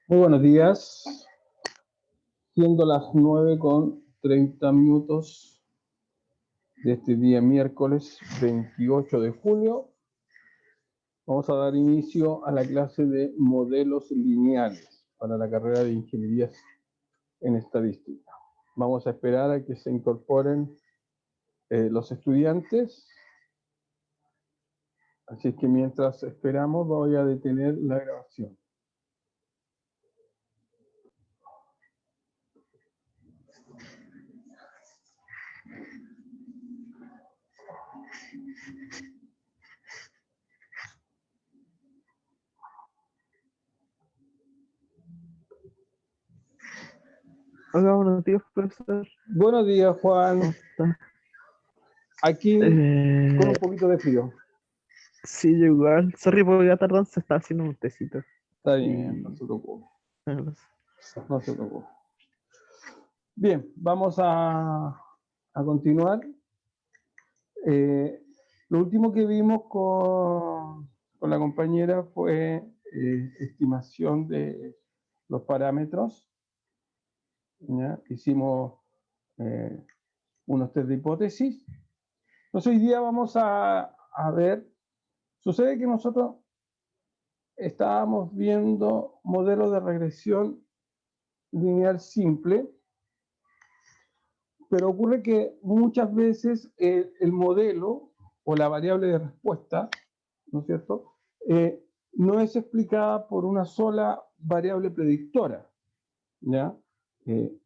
Muy buenos días, siendo las 9:30 de este día miércoles 28 de junio, vamos a dar inicio a la clase de modelos lineales para la carrera de Ingenierías en Estadística. Vamos a esperar a que se incorporen los estudiantes, así que mientras esperamos voy a detener la grabación. Hola, buenos días, profesor. Buenos días, Juan. ¿Cómo está? Aquí con un poquito de frío. Sí, yo igual. Sorry por la tardanza, se está haciendo un tecito. Está bien, no Y... se preocupe. bueno, No se preocupe. Bien, vamos a continuar. Lo último que vimos con la compañera fue estimación de los parámetros. ¿Ya? Hicimos unos test de hipótesis. Entonces hoy día vamos a ver, sucede que nosotros estábamos viendo modelos de regresión lineal simple, pero ocurre que muchas veces el modelo o la variable de respuesta, ¿no es cierto?, no es explicada por una sola variable predictora, ¿ya?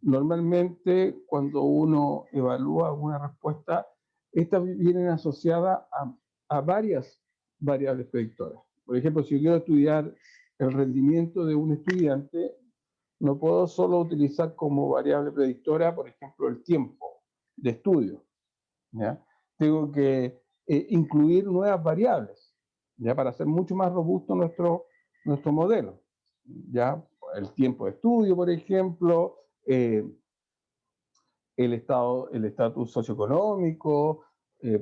Normalmente cuando uno evalúa una respuesta, estas vienen asociadas a varias variables predictoras. Por ejemplo, si yo quiero estudiar el rendimiento de un estudiante, no puedo solo utilizar como variable predictora, por ejemplo, el tiempo de estudio, ¿ya? Tengo que incluir nuevas variables, ¿ya? Para hacer mucho más robusto nuestro modelo, ¿ya? El tiempo de estudio, por ejemplo, el estatus socioeconómico,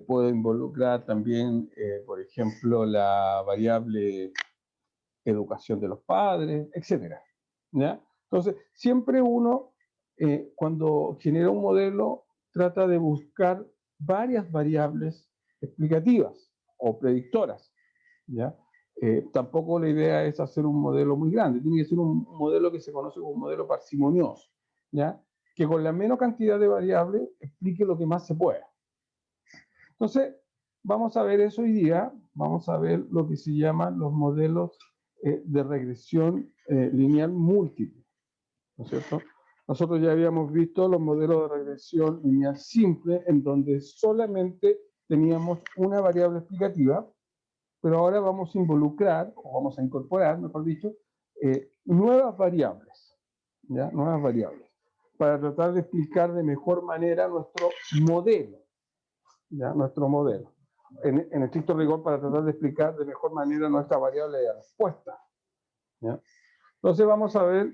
puedo involucrar también, por ejemplo, la variable educación de los padres, etcétera, ¿ya? Entonces, siempre uno, cuando genera un modelo, trata de buscar varias variables explicativas o predictoras, ¿ya? Tampoco la idea es hacer un modelo muy grande, tiene que ser un modelo que se conoce como un modelo parsimonioso, ¿ya? Que con la menos cantidad de variables explique lo que más se pueda. Entonces, vamos a ver eso hoy día, vamos a ver lo que se llaman los modelos de regresión lineal múltiple, ¿no es cierto? Nosotros ya habíamos visto los modelos de regresión lineal simple, en donde solamente teníamos una variable explicativa, pero ahora vamos a involucrar, o vamos a incorporar, mejor dicho, nuevas variables, ¿ya? Nuevas variables, para tratar de explicar de mejor manera nuestro modelo, ¿ya? Nuestro modelo. En estricto rigor, para tratar de explicar de mejor manera nuestra variable de respuesta, ¿ya? Entonces vamos a ver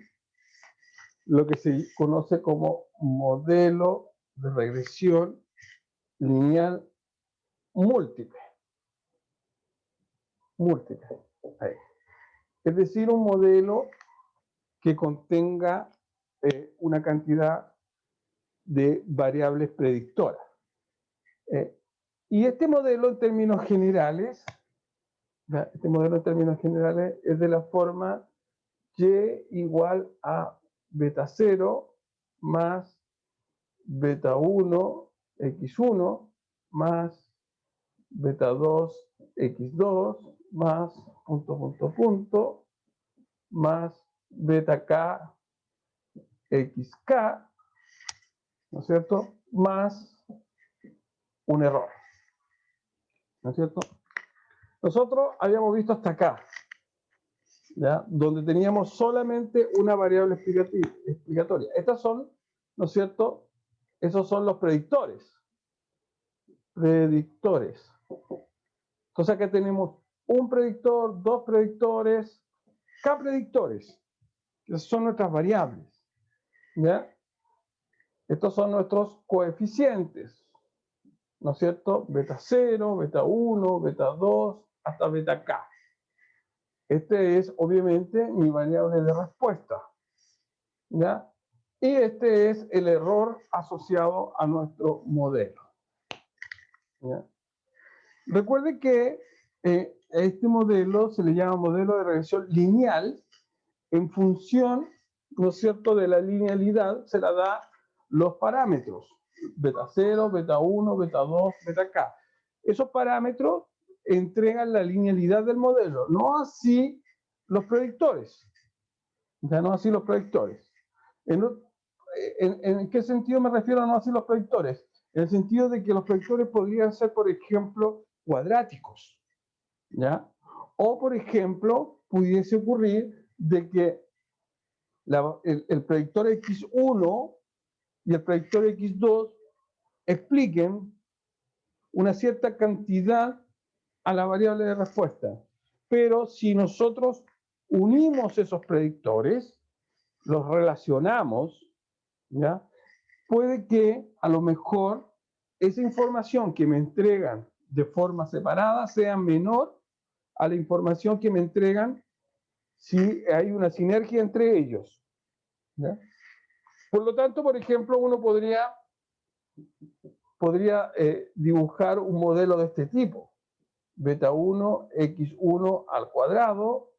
lo que se conoce como modelo de regresión lineal múltiple. Múltiple. Ahí. Es decir, un modelo que contenga una cantidad de variables predictoras. Y este modelo en términos generales, es de la forma y igual a beta 0 más beta 1 x1 más beta 2 x2 más punto más beta k xk, ¿no es cierto? Más un error, ¿no es cierto? Nosotros habíamos visto hasta acá, ¿ya? Donde teníamos solamente una variable explicatoria. Estas son, ¿no es cierto? Esos son los predictores. Predictores. Entonces acá tenemos un predictor, dos predictores, k predictores. Esas son nuestras variables, ¿ya? Estos son nuestros coeficientes, ¿no es cierto? Beta 0, beta 1, beta 2, hasta beta k. Este es obviamente mi variable de respuesta, ¿ya? Y este es el error asociado a nuestro modelo, ¿ya? Recuerde que este modelo se le llama modelo de regresión lineal en función, ¿no es cierto?, de la linealidad, se la da los parámetros, beta 0, beta 1, beta 2, beta k. Esos parámetros entregan la linealidad del modelo, no así los predictores. Ya no así los predictores. ¿En qué sentido me refiero a no así los predictores? En el sentido de que los predictores podrían ser, por ejemplo, cuadráticos, ¿ya? O, por ejemplo, pudiese ocurrir de que el predictor X1 y el predictor X2 expliquen una cierta cantidad a la variable de respuesta. Pero si nosotros unimos esos predictores, los relacionamos, ¿ya? Puede que a lo mejor esa información que me entregan de forma separada sea menor a la información que me entregan si hay una sinergia entre ellos, ¿ya? Por lo tanto, por ejemplo, uno podría dibujar un modelo de este tipo. Beta 1, x1 al cuadrado,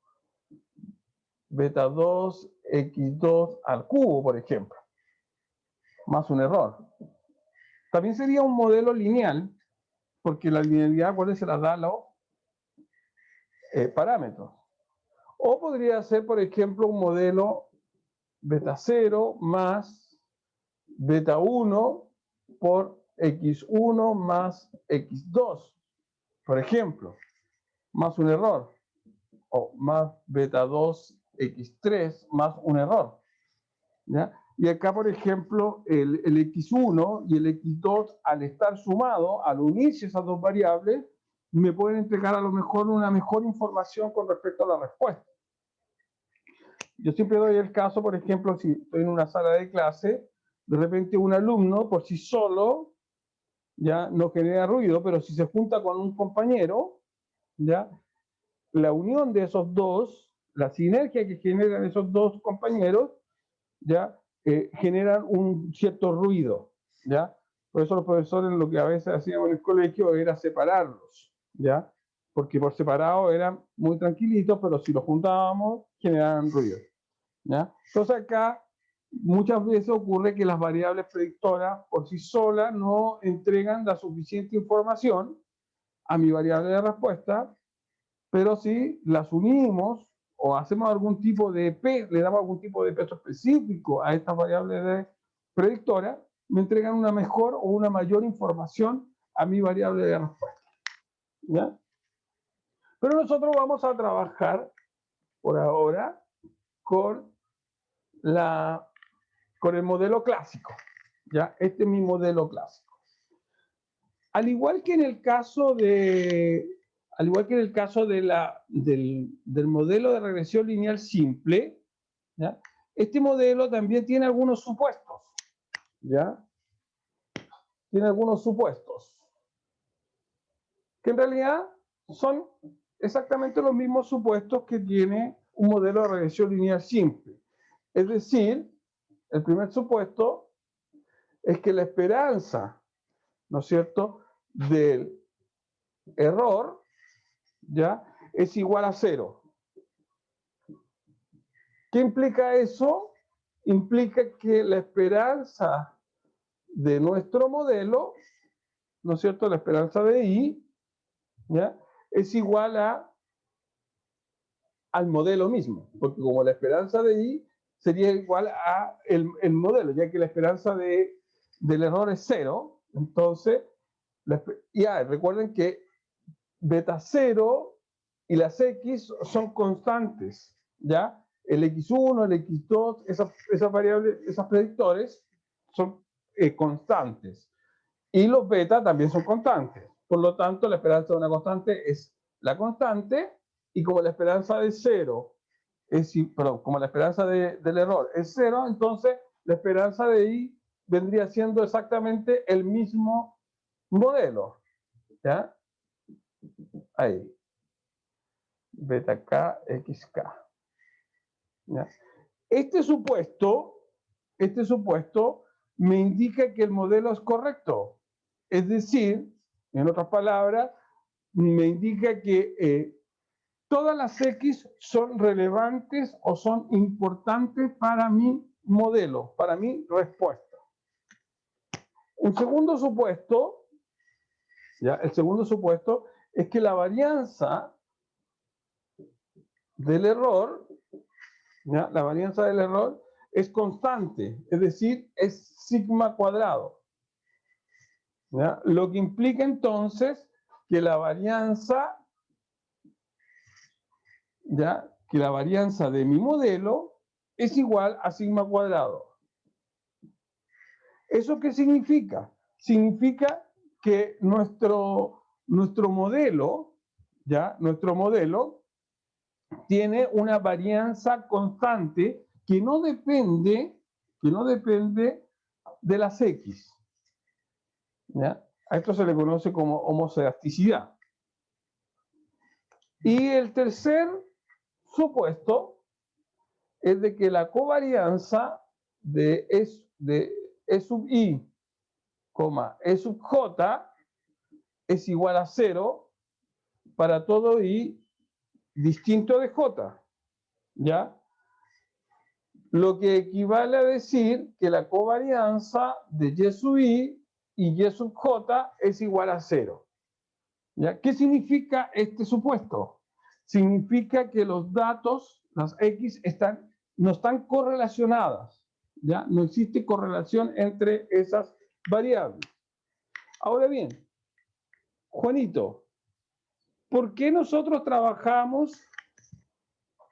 beta 2, x2 al cubo, por ejemplo. Más un error. También sería un modelo lineal, porque la linealidad, ¿cuál se la da los parámetros? O podría ser, por ejemplo, un modelo beta 0 más beta 1 por x1 más x2, por ejemplo, más un error. O más beta 2 x3 más un error, ¿ya? Y acá, por ejemplo, el x1 y el x2, al estar sumados, al unirse esas dos variables, me pueden entregar a lo mejor una mejor información con respecto a la respuesta. Yo siempre doy el caso, por ejemplo, si estoy en una sala de clase, de repente un alumno por sí solo ya no genera ruido, pero si se junta con un compañero, ya la unión de esos dos, la sinergia que generan esos dos compañeros, ya generan un cierto ruido, ya. Por eso los profesores lo que a veces hacíamos en el colegio era separarlos, ya, porque por separado eran muy tranquilitos, pero si los juntábamos generaban ruido, ya. Entonces acá muchas veces ocurre que las variables predictoras por sí solas no entregan la suficiente información a mi variable de respuesta, pero si las unimos o hacemos algún tipo de le damos algún tipo de peso específico a estas variables de predictora, me entregan una mejor o una mayor información a mi variable de respuesta, ¿ya? Pero nosotros vamos a trabajar por ahora con, con el modelo clásico, ¿ya? Este es mi modelo clásico. Al igual que en el caso de, del modelo de regresión lineal simple, ¿ya? Este modelo también tiene algunos supuestos, ¿ya? Tiene algunos supuestos, que en realidad son exactamente los mismos supuestos que tiene un modelo de regresión lineal simple. Es decir, el primer supuesto es que la esperanza, ¿no es cierto?, del error, ¿ya?, es igual a 0. ¿Qué implica eso? Implica que la esperanza de nuestro modelo, ¿no es cierto?, la esperanza de I, ¿ya?, es igual al modelo mismo, porque como la esperanza de I sería igual a el modelo, ya que la esperanza del error es 0, entonces, recuerden que beta 0 y las X son constantes, ¿ya? El X1, el X2, esas variables, esos predictores son constantes. Y los beta también son constantes. Por lo tanto, la esperanza de una constante es la constante, y como la esperanza de 0 perdón, como la esperanza del error es 0, entonces la esperanza de I vendría siendo exactamente el mismo modelo, ¿ya? Ahí. beta k, xk. ¿Ya? Este supuesto me indica que el modelo es correcto. Es decir, en otras palabras, me indica que todas las X son relevantes o son importantes para mi modelo, para mi respuesta. Un segundo supuesto, ¿ya? El segundo supuesto es que la varianza del error, ¿ya? La varianza del error es constante, es decir, es sigma cuadrado, ¿ya? Lo que implica entonces que la varianza, ¿ya? Que la varianza de mi modelo es igual a sigma cuadrado. ¿Eso qué significa? Significa que nuestro modelo, ¿ya? Nuestro modelo tiene una varianza constante que no depende de las X, ¿ya? A esto se le conoce como homocedasticidad. Y el tercer supuesto es de que la covarianza de E sub I, E sub J es igual a 0 para todo I distinto de J, ¿ya? Lo que equivale a decir que la covarianza de Y sub I y Y sub J es igual a 0. ¿Ya? ¿Qué significa este supuesto? Significa que los datos, las X, no están correlacionadas. ¿Ya? No existe correlación entre esas variables. Ahora bien, Juanito, ¿por qué nosotros trabajamos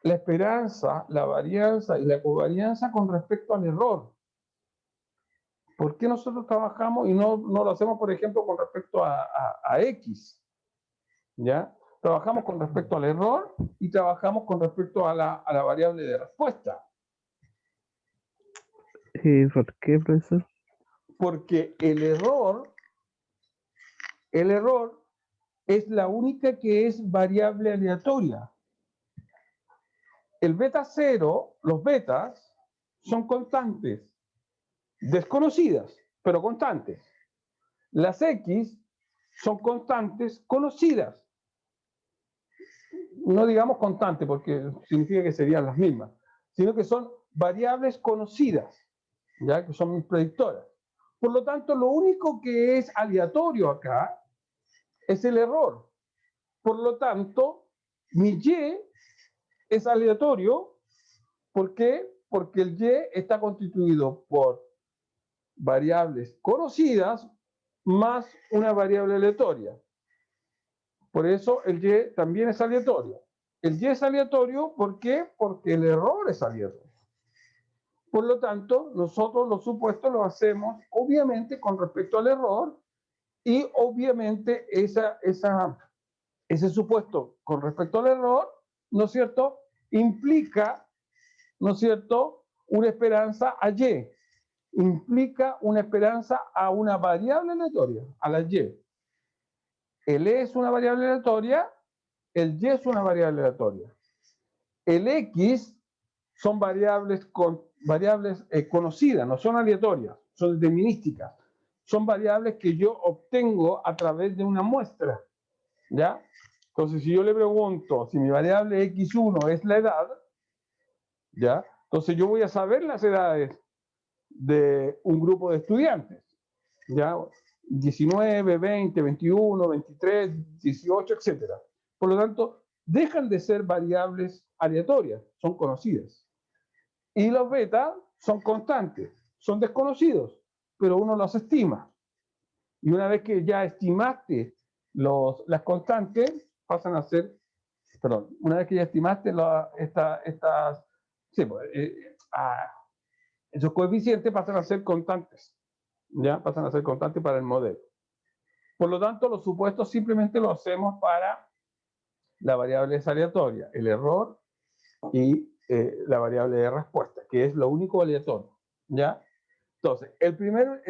la esperanza, la varianza y la covarianza con respecto al error? ¿Por qué nosotros trabajamos y no lo hacemos, por ejemplo, con respecto a X? ¿Ya? Trabajamos con respecto al error y trabajamos con respecto a la variable de respuesta. ¿Por qué, profesor? Porque el error es la única que es variable aleatoria. El beta 0, los betas, son constantes, desconocidas, pero constantes. Las X son constantes conocidas. No digamos constantes porque significa que serían las mismas, sino que son variables conocidas, ya que son mis predictoras. Por lo tanto, lo único que es aleatorio acá es el error. Por lo tanto, mi Y es aleatorio. ¿Por qué? Porque el Y está constituido por variables conocidas más una variable aleatoria. Por eso el Y también es aleatorio. El Y es aleatorio, ¿por qué? Porque el error es aleatorio. Por lo tanto, nosotros los supuestos los hacemos obviamente con respecto al error y obviamente ese supuesto con respecto al error, ¿no es cierto?, implica, ¿no es cierto?, una esperanza a Y. Implica una esperanza a una variable aleatoria, a la Y. El E es una variable aleatoria, el Y es una variable aleatoria. El X son variables conocidas, no son aleatorias, son determinísticas. Son variables que yo obtengo a través de una muestra, ¿ya? Entonces, si yo le pregunto si mi variable X1 es la edad, ¿ya? Entonces yo voy a saber las edades de un grupo de estudiantes, ¿ya? 19, 20, 21, 23, 18, etc. Por lo tanto, dejan de ser variables aleatorias, son conocidas. Y los beta son constantes, son desconocidos, pero uno los estima. Y una vez que ya estimaste las constantes, pasan a ser, perdón, una vez que ya estimaste sí, esos coeficientes pasan a ser constantes, ¿ya? Pasan a ser constantes para el modelo. Por lo tanto, los supuestos simplemente lo hacemos para la variable aleatoria, el error y la variable de respuesta, que es lo único aleatorio, ¿ya? Entonces, el primer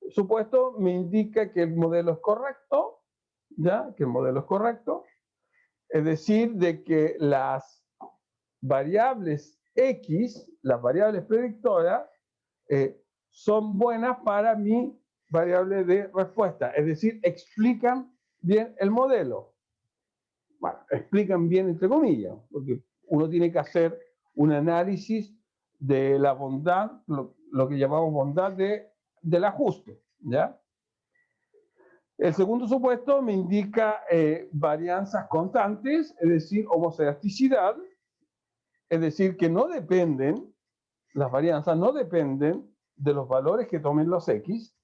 supuesto me indica que el modelo es correcto, ¿ya? Que el modelo es correcto. Es decir, de que las variables X, las variables predictoras, son buenas para mi variable de respuesta. Es decir, explican bien el modelo. Bueno, explican bien entre comillas, porque uno tiene que hacer un análisis de la bondad, lo que llamamos bondad del ajuste, ¿ya? El segundo supuesto me indica varianzas constantes, es decir, homocedasticidad, es decir, que no dependen, las varianzas no dependen de los valores que tomen los X.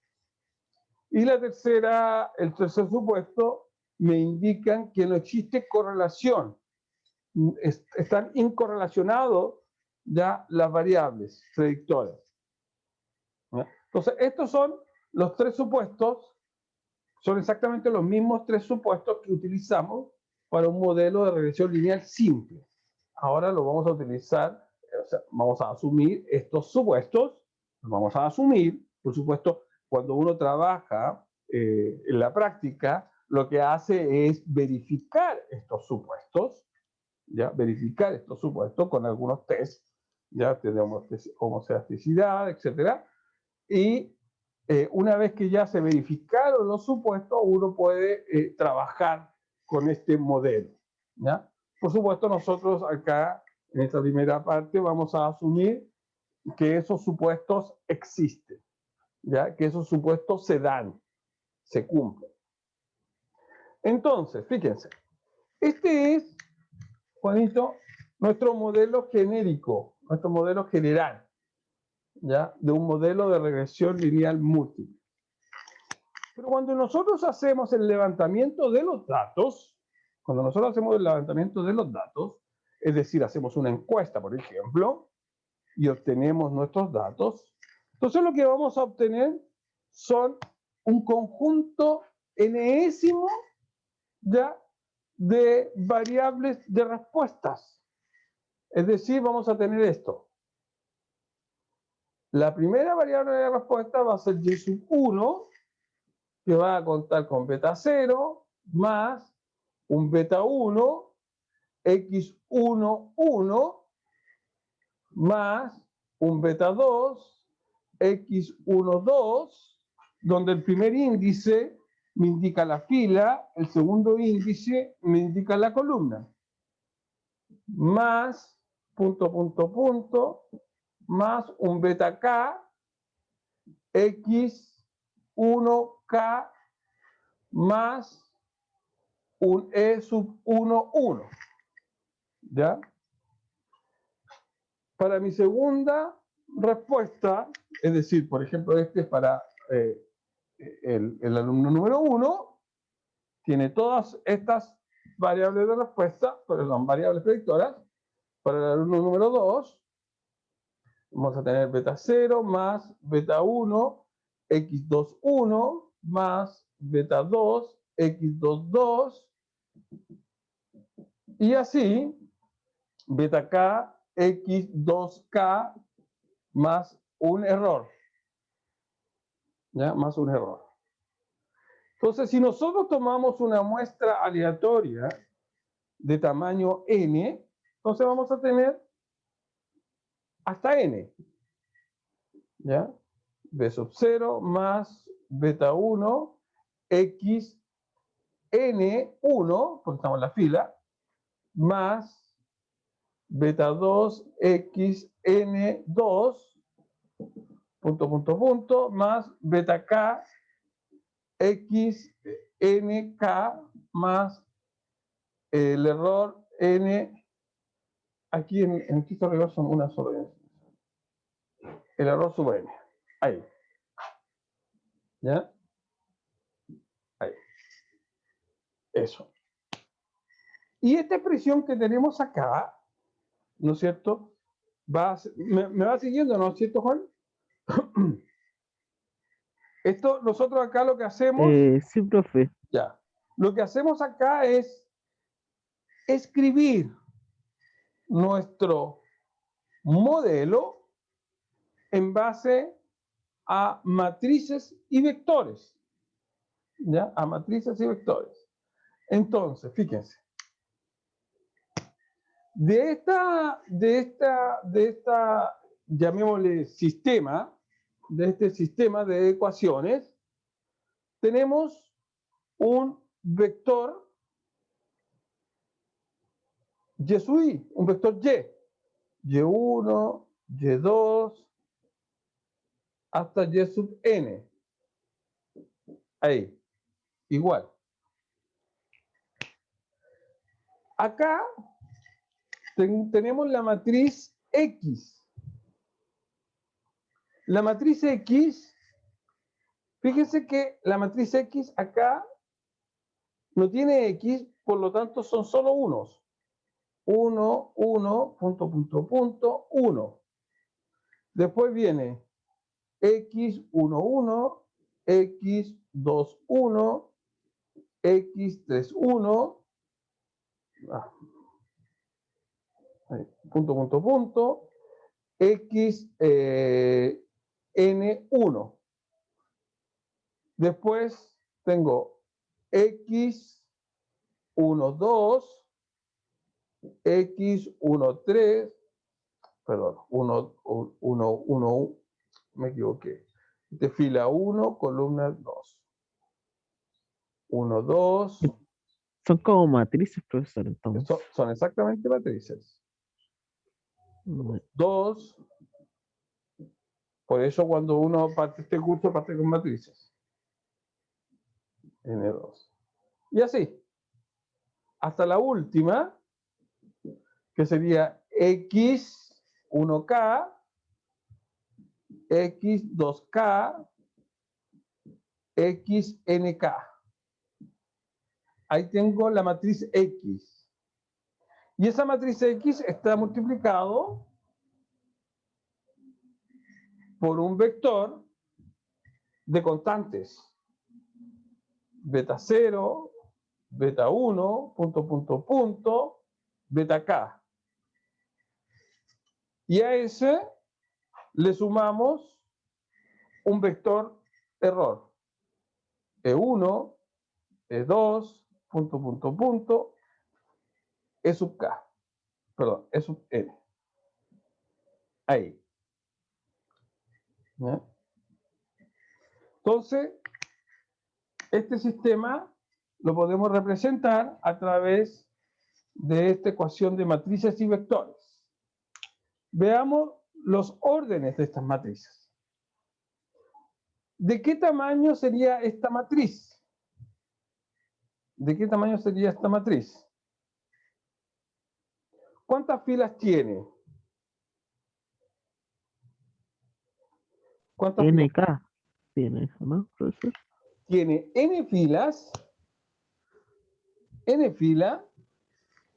Y el tercer supuesto me indican que no existe correlación, están incorrelacionados ya las variables predictoras. ¿Ya? Entonces, estos son los tres supuestos, son exactamente los mismos tres supuestos que utilizamos para un modelo de regresión lineal simple. Ahora lo vamos a utilizar, o sea, vamos a asumir estos supuestos, los vamos a asumir, por supuesto, cuando uno trabaja en la práctica, lo que hace es verificar estos supuestos, ¿ya? Verificar estos supuestos con algunos tests, ya tenemos homocedasticidad, etcétera, y una vez que ya se verificaron los supuestos, uno puede trabajar con este modelo, ¿ya? Por supuesto, nosotros acá, en esta primera parte, vamos a asumir que esos supuestos existen, ¿ya? Que esos supuestos se dan, se cumplen. Entonces, fíjense, este es, Juanito, nuestro modelo genérico, nuestro modelo general, ¿ya? De un modelo de regresión lineal múltiple. Pero cuando nosotros hacemos el levantamiento de los datos, es decir, hacemos una encuesta, por ejemplo, y obtenemos nuestros datos, entonces lo que vamos a obtener son un conjunto enésimo ya de variables de respuestas. Es decir, vamos a tener esto. La primera variable de respuesta va a ser y sub 1, que va a contar con beta 0 más un beta 1, x1, 1, más un beta 2, x1, 2, donde el primer índice me indica la fila, el segundo índice me indica la columna, más punto, punto, punto, más un beta k, x1k, más un E sub 1, 1. ¿Ya? Para mi segunda respuesta, es decir, por ejemplo, este es para el alumno número 1, tiene todas estas variables de respuesta, pero son variables predictoras. Para el alumno número 2, vamos a tener beta 0 más beta 1, x2, 1, más beta 2, x2, 2, y así, beta k, x2k, más un error. ¿Ya? Más un error. Entonces, si nosotros tomamos una muestra aleatoria de tamaño n, entonces vamos a tener hasta n. ¿Ya? B sub 0 más beta 1, x n1, porque estamos en la fila, más beta 2, x n2, punto, punto, punto, más beta k, x nk, más el error n, aquí en Cristo rigor son una sola n. El error sub n. Ahí. ¿Ya? Ahí. Eso. Y esta expresión que tenemos acá, ¿no es cierto? Me va siguiendo, ¿no es cierto, Juan? Esto, nosotros acá lo que hacemos, Sí, profe. ya, lo que hacemos acá es escribir nuestro modelo en base a matrices y vectores, ¿ya? A matrices y vectores. Entonces, fíjense, llamémosle sistema, de este sistema de ecuaciones, tenemos un vector y sub i, un vector y1, y2, hasta y sub n. Ahí, igual. Acá tenemos la matriz X. La matriz X, fíjense que la matriz X acá no tiene X, por lo tanto son solo unos. 1, 1, punto, punto, punto, 1. Después viene X1, 1, X2, 1, X3, 1, punto, punto, punto, X, N1. Después tengo X1, 2, X1, 3, perdón, 1, 1, 1, me equivoqué. De fila 1, columna 2. 1, 2. Son como matrices, profesor, entonces. Son exactamente matrices. 2. Por eso cuando uno parte este curso, parte con matrices. N2. Y así. Hasta la última, que sería X1K, X2K, XNK. Ahí tengo la matriz X. Y esa matriz X está multiplicado por un vector de constantes. Beta 0, beta 1, punto, punto, punto, beta K. Y a ese le sumamos un vector error. E1, E2, punto, punto, punto, E sub K. Perdón, E sub N. Ahí. ¿Ya? Entonces, este sistema lo podemos representar a través de esta ecuación de matrices y vectores. Veamos los órdenes de estas matrices. ¿De qué tamaño sería esta matriz? ¿De qué tamaño sería esta matriz? ¿Cuántas filas tiene? ¿Cuántas filas? NK tiene, ¿no, profesor? Tiene n filas,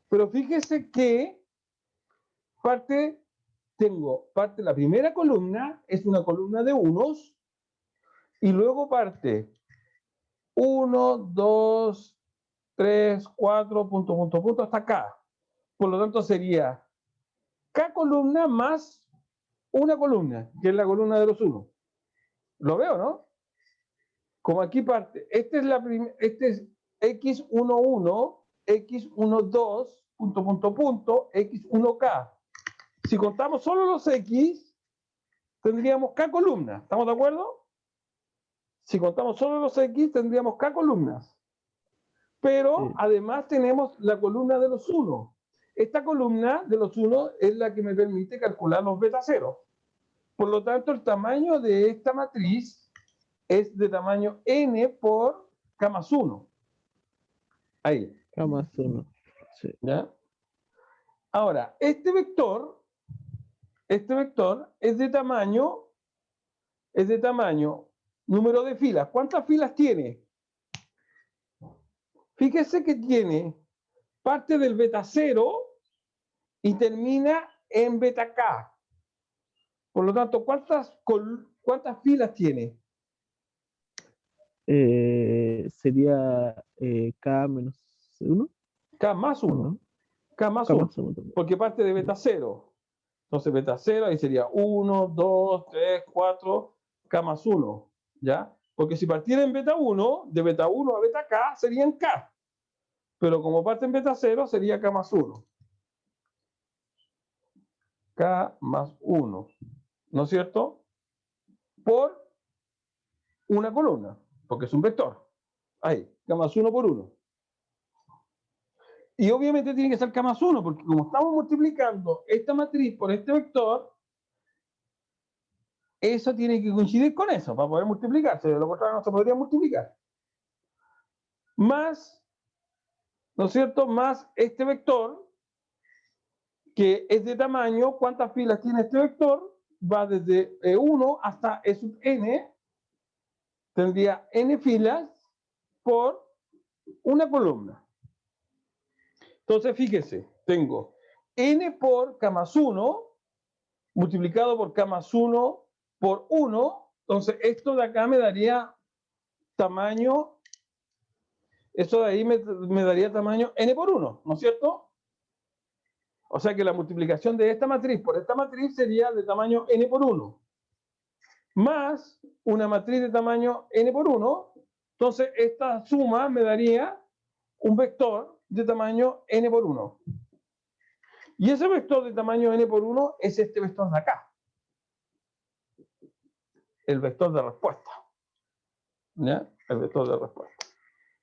pero fíjese que la primera columna es una columna de unos, y luego parte 1, 2, 3, 4, punto, punto, punto, hasta acá. Por lo tanto sería K columna más una columna, que es la columna de los unos. ¿Lo veo, no? Como aquí parte, este es X11, X12, punto, punto, punto, X1K. Si contamos solo los X, tendríamos K columnas. ¿Estamos de acuerdo? Si contamos solo los X, tendríamos K columnas. Pero Sí. además tenemos la columna de los 1. Esta columna de los 1 es la que me permite calcular los beta 0. Por lo tanto, el tamaño de esta matriz es de tamaño n por K más 1. Ahí. K más 1. Sí. ¿Ya? Ahora, este vector es de tamaño número de filas. ¿Cuántas filas tiene? Fíjese que tiene parte del beta 0 y termina en beta K. Por lo tanto, ¿cuántas filas tiene? Sería K menos 1. K más 1. ¿No? K más K 1. más 1 también. Porque parte de beta 0. Entonces, beta 0 ahí sería 1, 2, 3, 4, K más 1. ¿Ya? Porque si partiera en beta 1, de beta 1 a beta K serían K. Pero como parte en beta 0, sería K más 1. K más 1, ¿no es cierto? Por una columna, porque es un vector. Ahí, K más 1 por 1. Y obviamente tiene que ser K más 1, porque como estamos multiplicando esta matriz por este vector, eso tiene que coincidir con eso para poder multiplicarse. De lo contrario no se podría multiplicar. Más, ¿no es cierto? Más este vector, que es de tamaño, ¿cuántas filas tiene este vector? Va desde 1 hasta E sub n, tendría n filas por una columna. Entonces, fíjese, tengo n por k más 1 multiplicado por k más 1 por 1. Entonces, esto de acá me daría tamaño, eso de ahí me daría tamaño n por 1, ¿no es cierto? O sea que la multiplicación de esta matriz por esta matriz sería de tamaño n por 1. Más una matriz de tamaño n por 1. Entonces, esta suma me daría un vector de tamaño n por 1. Y ese vector de tamaño n por 1 es este vector de acá. El vector de respuesta. ¿Ya? El vector de respuesta.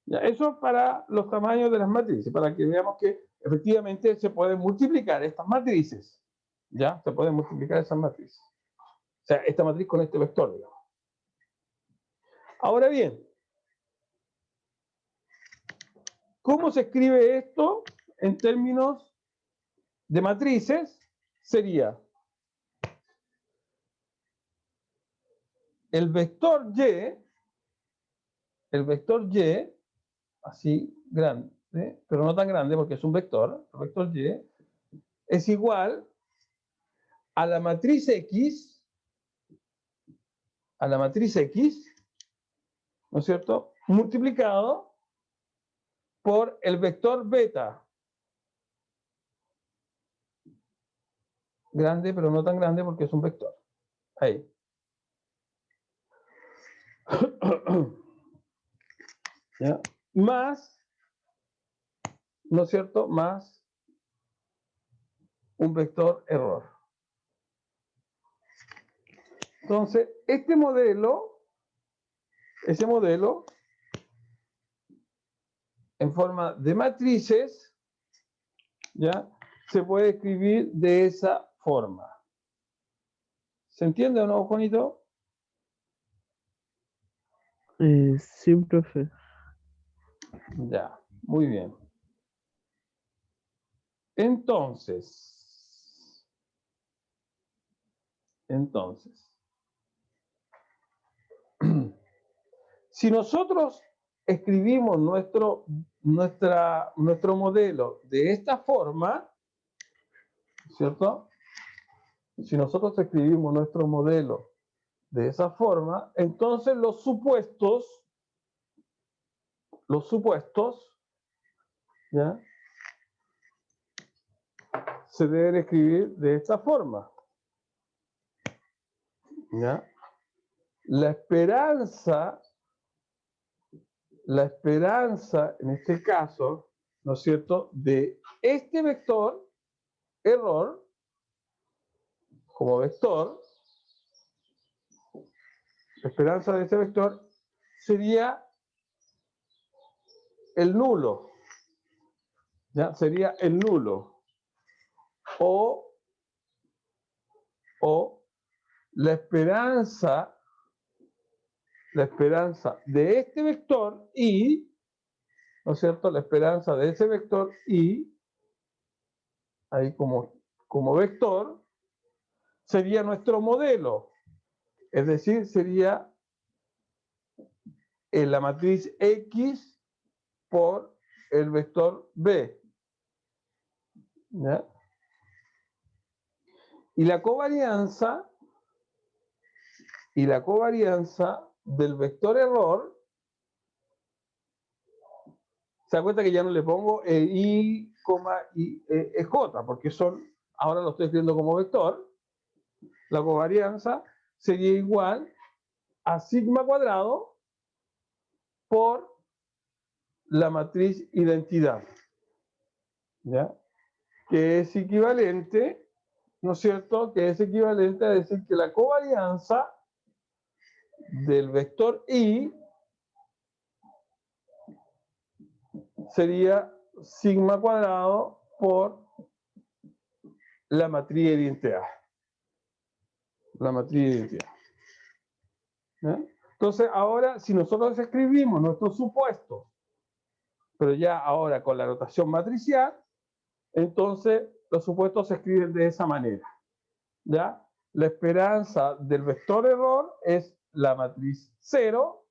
¿Ya? Eso es para los tamaños de las matrices, para que veamos que efectivamente se pueden multiplicar estas matrices. ¿Ya? Se pueden multiplicar esas matrices. O sea, esta matriz con este vector, digamos. Ahora bien, ¿cómo se escribe esto en términos de matrices? Sería el vector Y, así grande, pero no tan grande porque es un vector, el vector Y, es igual a la matriz X, ¿no es cierto? Multiplicado por el vector beta. Grande, pero no tan grande porque es un vector. Ahí. ¿Ya? Más, ¿no es cierto? Más un vector error. Entonces, ese modelo, en forma de matrices, ¿ya? Se puede escribir de esa forma. ¿Se entiende o no, Juanito? Sí, profe. Ya, muy bien. Entonces, si nosotros escribimos nuestro modelo de esta forma, ¿cierto? Si nosotros escribimos nuestro modelo de esa forma, entonces los supuestos, ¿ya? Se deben escribir de esta forma, ¿ya? La esperanza, en este caso, ¿no es cierto?, de este vector error como vector, la esperanza de este vector sería el nulo, ¿ya? Sería el nulo. O la esperanza de este vector y, ¿no es cierto?, la esperanza de ese vector y, ahí como vector, sería nuestro modelo. Es decir, sería en la matriz X por el vector B. ¿Ya? Y la covarianza del vector error, se da cuenta que ya no le pongo I, I, J, porque ahora lo estoy escribiendo como vector. La covarianza sería igual a sigma cuadrado por la matriz identidad, ¿ya? Que es equivalente ¿no es cierto?, que es equivalente a decir que la covarianza del vector I sería sigma cuadrado por la matriz de identidad. La matriz de identidad. ¿Ya? Entonces, ahora, si nosotros escribimos nuestros supuestos, pero ya ahora con la notación matricial, entonces los supuestos se escriben de esa manera. ¿Ya? La esperanza del vector error es la matriz 0.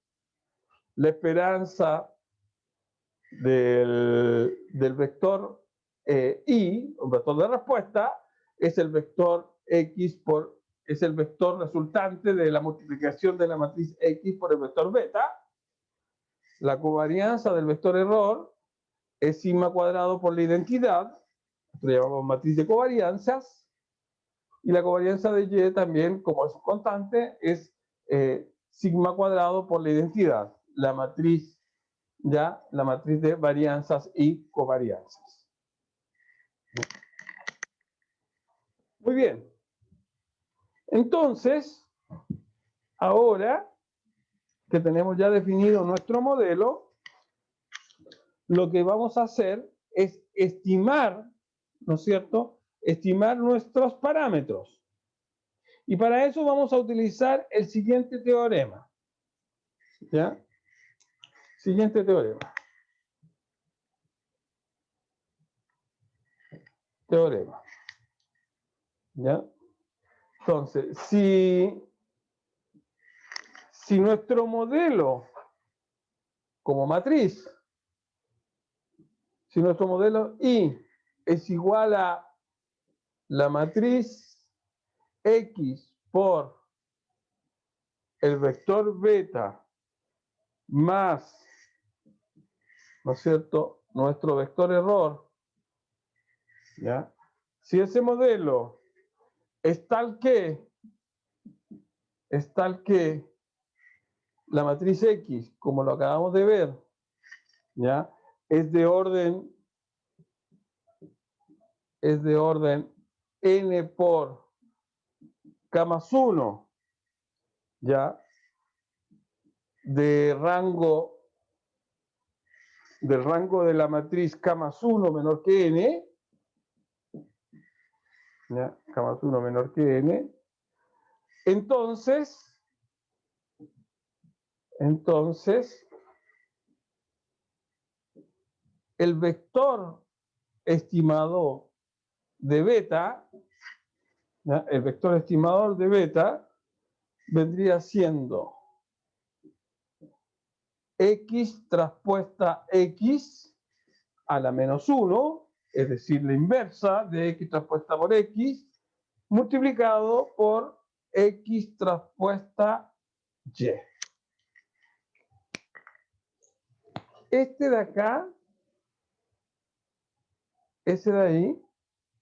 La esperanza del vector I, un vector de respuesta, es el vector X es el vector resultante de la multiplicación de la matriz X por el vector beta. La covarianza del vector error es sigma cuadrado por la identidad, lo llamamos matriz de covarianzas, y la covarianza de Y también, como es constante, es sigma cuadrado por la identidad, la matriz de varianzas y covarianzas. Muy bien. Entonces, ahora que tenemos ya definido nuestro modelo, lo que vamos a hacer es estimar, ¿no es cierto?, estimar nuestros parámetros. Y para eso vamos a utilizar el siguiente teorema. ¿Ya? Siguiente teorema. Teorema. ¿Ya? Entonces, si nuestro modelo como matriz, si nuestro modelo I es igual a la matriz X por el vector beta más, ¿no es cierto?, nuestro vector error, ¿ya? Si ese modelo es tal que la matriz X, como lo acabamos de ver, ¿ya?, es de orden n por k más 1, ¿ya?, del rango de la matriz k más 1 menor que n, ¿ya?, k más 1 menor que n, entonces el vector estimado de beta, ¿ya?, el vector estimador de beta vendría siendo x traspuesta x a la menos 1, es decir, la inversa de x traspuesta por x, multiplicado por x traspuesta y. Este de acá, ese de ahí,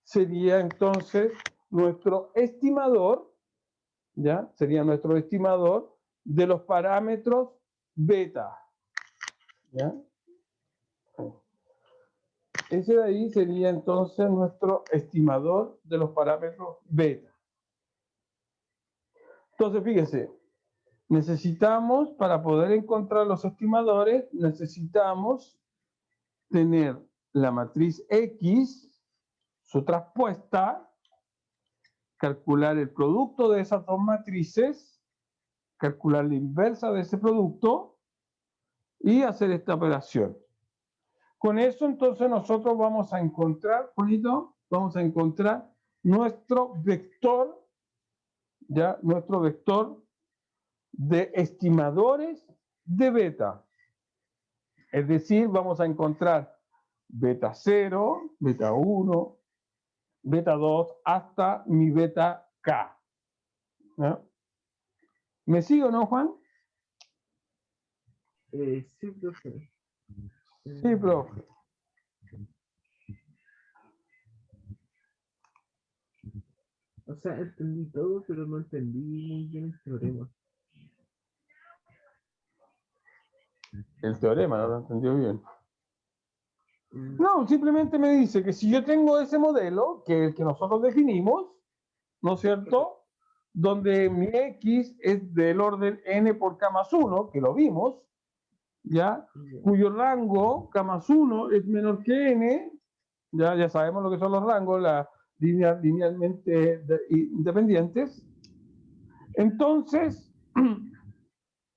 sería entonces nuestro estimador, ¿ya? Sería nuestro estimador de los parámetros beta, ¿ya? Ese de ahí sería entonces nuestro estimador de los parámetros beta. Entonces, fíjense, necesitamos, para poder encontrar los estimadores, necesitamos tener la matriz X, su traspuesta, calcular el producto de esas dos matrices, calcular la inversa de ese producto y hacer esta operación. Con eso, entonces, nosotros vamos a encontrar, Juanito, vamos a encontrar nuestro vector, ¿ya? Nuestro vector de estimadores de beta. Es decir, vamos a encontrar beta 0, beta 1, beta 2, hasta mi beta K. ¿Ya? ¿Me sigue o no, Juan? Sí, profe. Sí, profe. O sea, entendí todo, pero no entendí muy bien el teorema. El teorema, no lo entendió bien. Mm, No, simplemente me dice que si yo tengo ese modelo, que es el que nosotros definimos, ¿no es cierto? Donde mi X es del orden n por k más 1, que lo vimos, ¿ya? Cuyo rango k más 1 es menor que n, ya sabemos lo que son los rangos, las líneas linealmente independientes. Entonces,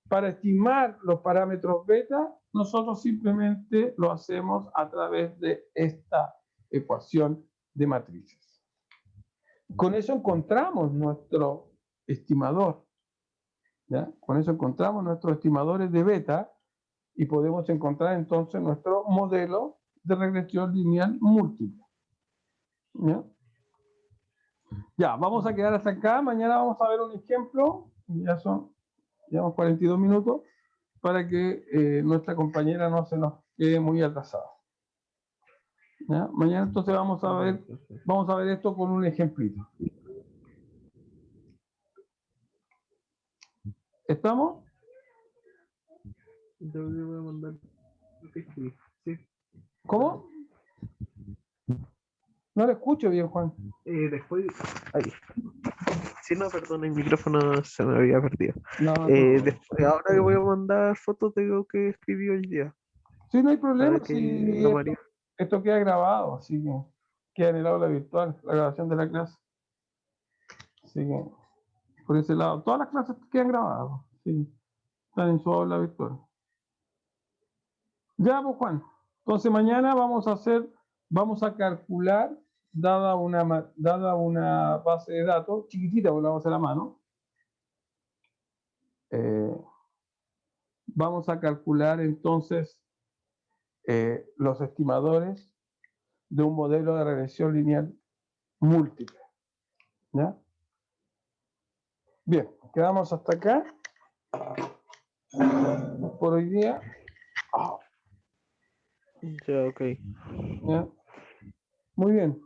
para estimar los parámetros beta, nosotros simplemente lo hacemos a través de esta ecuación de matrices. Con eso encontramos nuestro estimador, ¿ya? Con eso encontramos nuestros estimadores de beta y podemos encontrar entonces nuestro modelo de regresión lineal múltiple. ¿Ya? Ya, vamos a quedar hasta acá. Mañana vamos a ver un ejemplo. Llevamos 42 minutos para que nuestra compañera no se nos quede muy atrasada. ¿Ya? Mañana entonces vamos a ver esto con un ejemplito. ¿Estamos? Yo le voy a mandar lo que escribí. Sí. ¿Cómo? No le escucho bien, Juan. Después. Ahí. Sí, no, perdón, el micrófono se me había perdido. No, Después, ahora que voy a mandar fotos de lo que escribí hoy día. sí, no hay problema. Para que Sí, la María. esto queda grabado, así que queda en el aula virtual, la grabación de la clase. Así que, por ese lado, todas las clases quedan grabadas. Sí, están en su aula virtual. Ya, pues Juan. Entonces mañana vamos a calcular, dada una base de datos, chiquitita, porque la vamos a hacer a mano. Vamos a calcular entonces los estimadores de un modelo de regresión lineal múltiple. ¿Ya? Bien, quedamos hasta acá por hoy día. Ya, ok. ¿Ya? Muy bien.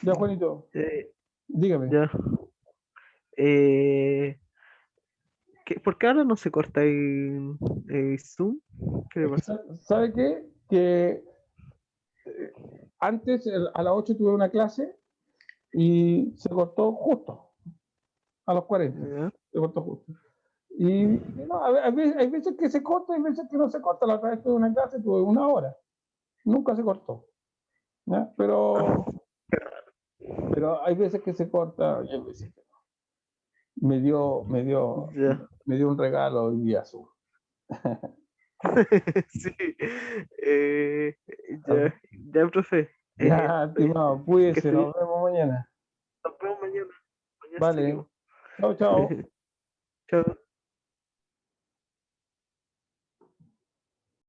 Ya, Juanito, dígame. Ya. ¿Por qué ahora no se corta el Zoom? ¿Qué le pasa? ¿Sabe qué? Que antes a las 8 tuve una clase y se cortó justo, a los 40. Ya. Se cortó justo. Y no, hay veces que se corta, hay veces que no se corta. La otra vez tuve una clase, tuve una hora. Nunca se cortó. ¿Ya? Pero hay veces que se corta y hay veces que no. Ya. Me dio un regalo hoy día azul. Sí. Ya, ya, profe. Ya, estimado, Que cuídese, esté bien. nos vemos mañana. Nos vemos mañana. Mañana Vale. seguimos. Chao, chao. Chao.